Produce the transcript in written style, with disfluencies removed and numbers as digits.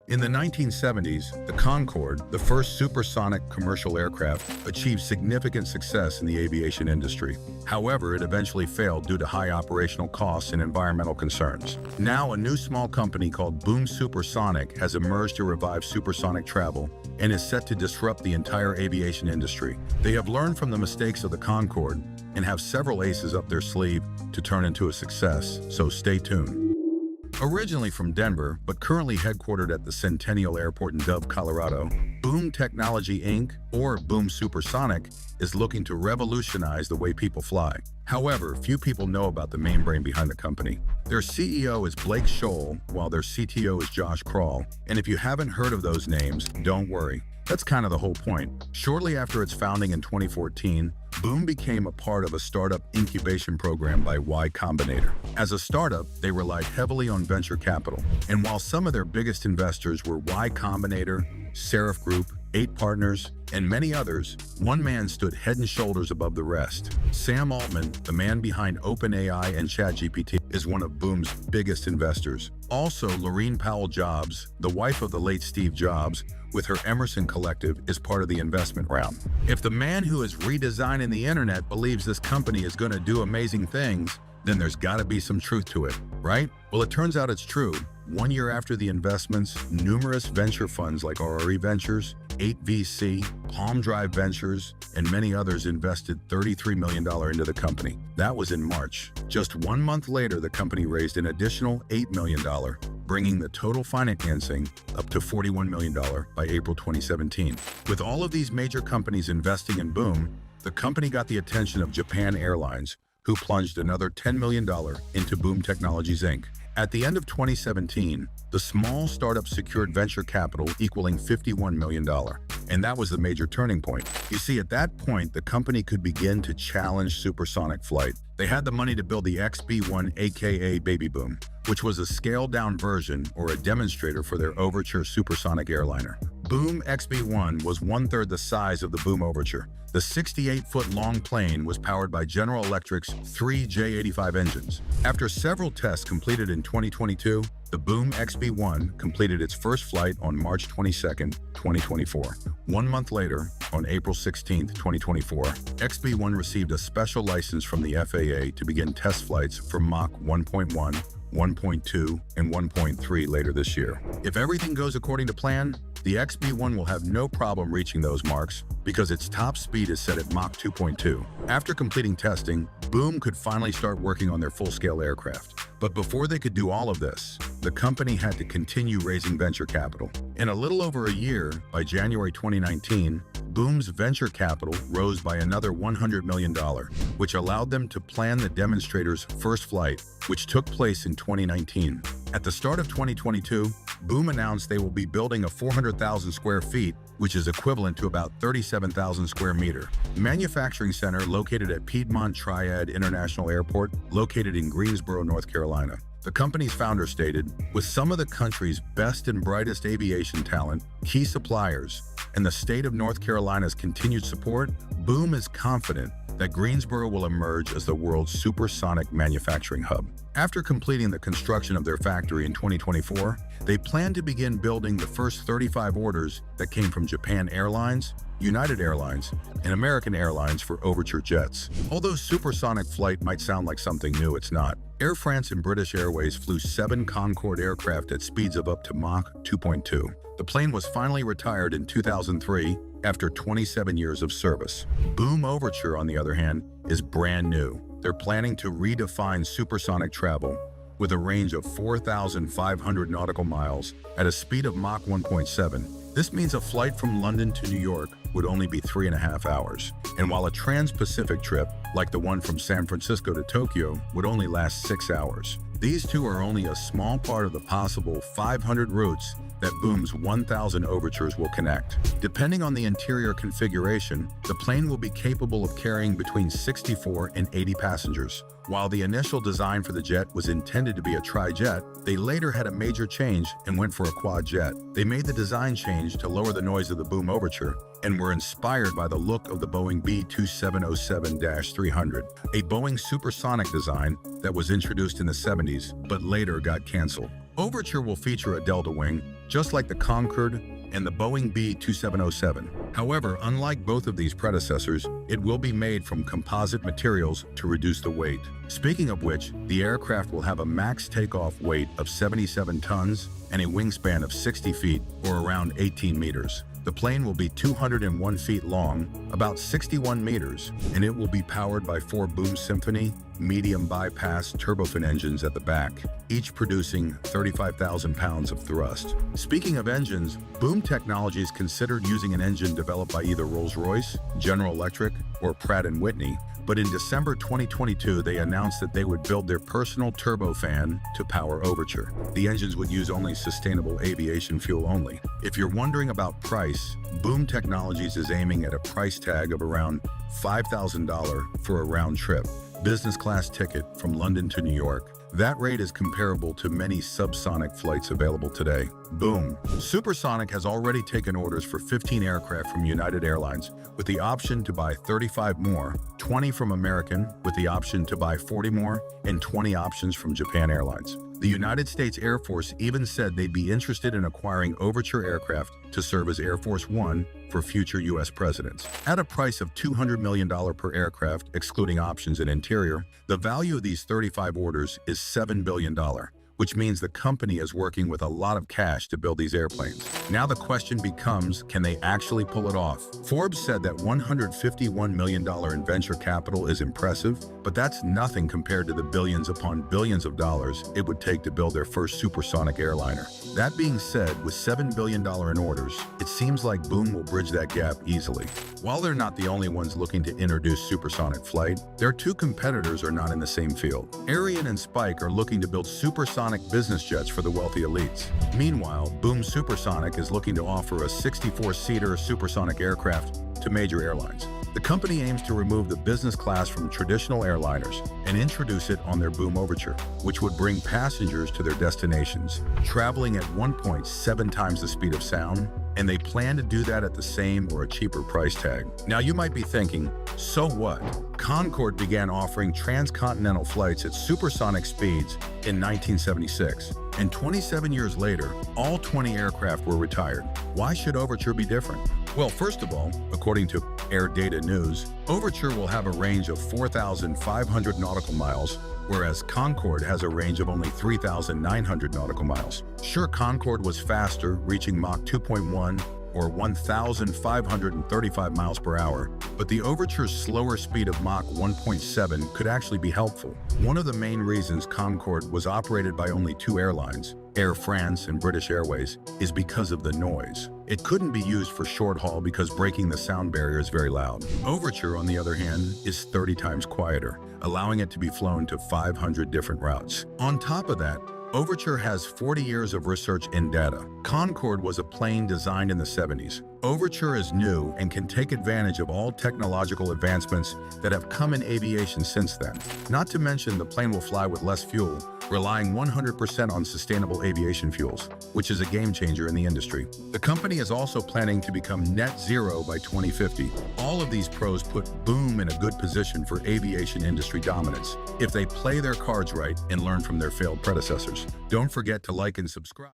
In the 1970s, the Concorde, the first supersonic commercial aircraft, achieved significant success in the aviation industry. However, it eventually failed due to high operational costs and environmental concerns. Now, a new small company called Boom Supersonic has emerged to revive supersonic travel and is set to disrupt the entire aviation industry. They have learned from the mistakes of the Concorde and have several aces up their sleeve to turn into a success, so stay tuned. Originally from Denver, but currently headquartered at the Centennial Airport in Dove, Colorado, Boom Technology Inc., or Boom Supersonic, is looking to revolutionize the way people fly. However, few people know about the main brain behind the company. Their CEO is Blake Scholl, while their CTO is Josh Kroll. And if you haven't heard of those names, don't worry. That's kind of the whole point. Shortly after its founding in 2014, Boom became a part of a startup incubation program by Y Combinator. As a startup, they relied heavily on venture capital. And while some of their biggest investors were Y Combinator, Seraph Group, 8 Partners, and many others, one man stood head and shoulders above the rest. Sam Altman, the man behind OpenAI and ChatGPT, is one of Boom's biggest investors. Also, Laurene Powell Jobs, the wife of the late Steve Jobs, with her Emerson Collective, is part of the investment round. If the man who is redesigning the internet believes this company is going to do amazing things, then there's got to be some truth to it, right? Well, it turns out it's true. 1 year after the investments, numerous venture funds like RRE Ventures, 8VC, Palm Drive Ventures, and many others invested $33 million into the company. That was in March. Just 1 month later, the company raised an additional $8 million, bringing the total financing up to $41 million by April 2017. With all of these major companies investing in Boom, the company got the attention of Japan Airlines, who plunged another $10 million into Boom Technologies Inc. At the end of 2017, the small startup secured venture capital equaling $51 million, and that was the major turning point. You see, at that point, the company could begin to challenge supersonic flight. They had the money to build the XB-1, aka Baby Boom, which was a scaled-down version or a demonstrator for their Overture supersonic airliner. Boom XB-1 was 1/3 the size of the Boom Overture. The 68-foot-long plane was powered by General Electric's 3 J85 engines. After several tests completed in 2022, the Boom XB-1 completed its first flight on March 22, 2024. 1 month later, on April 16, 2024, XB-1 received a special license from the FAA to begin test flights for Mach 1.1, 1.2, and 1.3 later this year. If everything goes according to plan, the XB-1 will have no problem reaching those marks because its top speed is set at Mach 2.2. After completing testing, Boom could finally start working on their full-scale aircraft. But before they could do all of this, the company had to continue raising venture capital. In a little over a year, by January 2019, Boom's venture capital rose by another $100 million, which allowed them to plan the demonstrator's first flight, which took place in 2019. At the start of 2022, Boom announced they will be building a 400,000 square feet, which is equivalent to about 37,000 square meter, manufacturing center located at Piedmont Triad International Airport, located in Greensboro, North Carolina. The company's founder stated, "With some of the country's best and brightest aviation talent, key suppliers, and the state of North Carolina's continued support, Boom is confident that Greensboro will emerge as the world's supersonic manufacturing hub." After completing the construction of their factory in 2024, they plan to begin building the first 35 orders that came from Japan Airlines, United Airlines, and American Airlines for Overture jets. Although supersonic flight might sound like something new, it's not. Air France and British Airways flew 7 Concorde aircraft at speeds of up to Mach 2.2. The plane was finally retired in 2003 after 27 years of service. Boom Overture, on the other hand, is brand new. They're planning to redefine supersonic travel with a range of 4,500 nautical miles at a speed of Mach 1.7. This means a flight from London to New York would only be 3.5 hours. And while a trans-Pacific trip, like the one from San Francisco to Tokyo, would only last 6 hours. These two are only a small part of the possible 500 routes that Boom's 1,000 overtures will connect. Depending on the interior configuration, the plane will be capable of carrying between 64 and 80 passengers. While the initial design for the jet was intended to be a tri-jet, they later had a major change and went for a quad jet. They made the design change to lower the noise of the Boom Overture and were inspired by the look of the Boeing B-2707-300, a Boeing supersonic design that was introduced in the 70s but later got canceled. Overture will feature a delta wing, just like the Concorde and the Boeing B-2707. However, unlike both of these predecessors, it will be made from composite materials to reduce the weight. Speaking of which, the aircraft will have a max takeoff weight of 77 tons and a wingspan of 60 feet, or around 18 meters. The plane will be 201 feet long, about 61 meters, and it will be powered by 4 Boom Symphony medium bypass turbofan engines at the back, each producing 35,000 pounds of thrust. Speaking of engines, Boom Technologies considered using an engine developed by either Rolls-Royce, General Electric, or Pratt & Whitney, but in December 2022, they announced that they would build their personal turbofan to power Overture. The engines would use only sustainable aviation fuel only. If you're wondering about price, Boom Technologies is aiming at a price tag of around $5,000 for a round trip business class ticket from London to New York. That rate is comparable to many subsonic flights available today. Boom. Supersonic has already taken orders for 15 aircraft from United Airlines, with the option to buy 35 more, 20 from American, with the option to buy 40 more, and 20 options from Japan Airlines. The United States Air Force even said they'd be interested in acquiring Overture aircraft to serve as Air Force One for future U.S. presidents. At a price of $200 million per aircraft, excluding options and interior, the value of these 35 orders is $7 billion, which means the company is working with a lot of cash to build these airplanes. Now the question becomes, can they actually pull it off? Forbes said that $151 million in venture capital is impressive, but that's nothing compared to the billions upon billions of dollars it would take to build their first supersonic airliner. That being said, with $7 billion in orders, it seems like Boom will bridge that gap easily. While they're not the only ones looking to introduce supersonic flight, their 2 competitors are not in the same field. Ariane and Spike are looking to build supersonic business jets for the wealthy elites. Meanwhile, Boom Supersonic is looking to offer a 64-seater supersonic aircraft to major airlines. The company aims to remove the business class from traditional airliners and introduce it on their Boom Overture, which would bring passengers to their destinations, traveling at 1.7 times the speed of sound, and they plan to do that at the same or a cheaper price tag. Now you might be thinking, so what? Concorde began offering transcontinental flights at supersonic speeds in 1976, and 27 years later, all 20 aircraft were retired. Why should Overture be different? Well, first of all, according to Air Data News, Overture will have a range of 4,500 nautical miles, whereas Concorde has a range of only 3,900 nautical miles. Sure, Concorde was faster, reaching Mach 2.1 or 1,535 miles per hour, but the Overture's slower speed of Mach 1.7 could actually be helpful. One of the main reasons Concorde was operated by only 2 airlines, Air France and British Airways, is because of the noise. It couldn't be used for short haul because breaking the sound barrier is very loud. Overture, on the other hand, is 30 times quieter, allowing it to be flown to 500 different routes. On top of that, Overture has 40 years of research and data. Concorde was a plane designed in the 70s. Overture is new and can take advantage of all technological advancements that have come in aviation since then. Not to mention, the plane will fly with less fuel, relying 100% on sustainable aviation fuels, which is a game changer in the industry. The company is also planning to become net zero by 2050. All of these pros put Boom in a good position for aviation industry dominance if they play their cards right and learn from their failed predecessors. Don't forget to like and subscribe.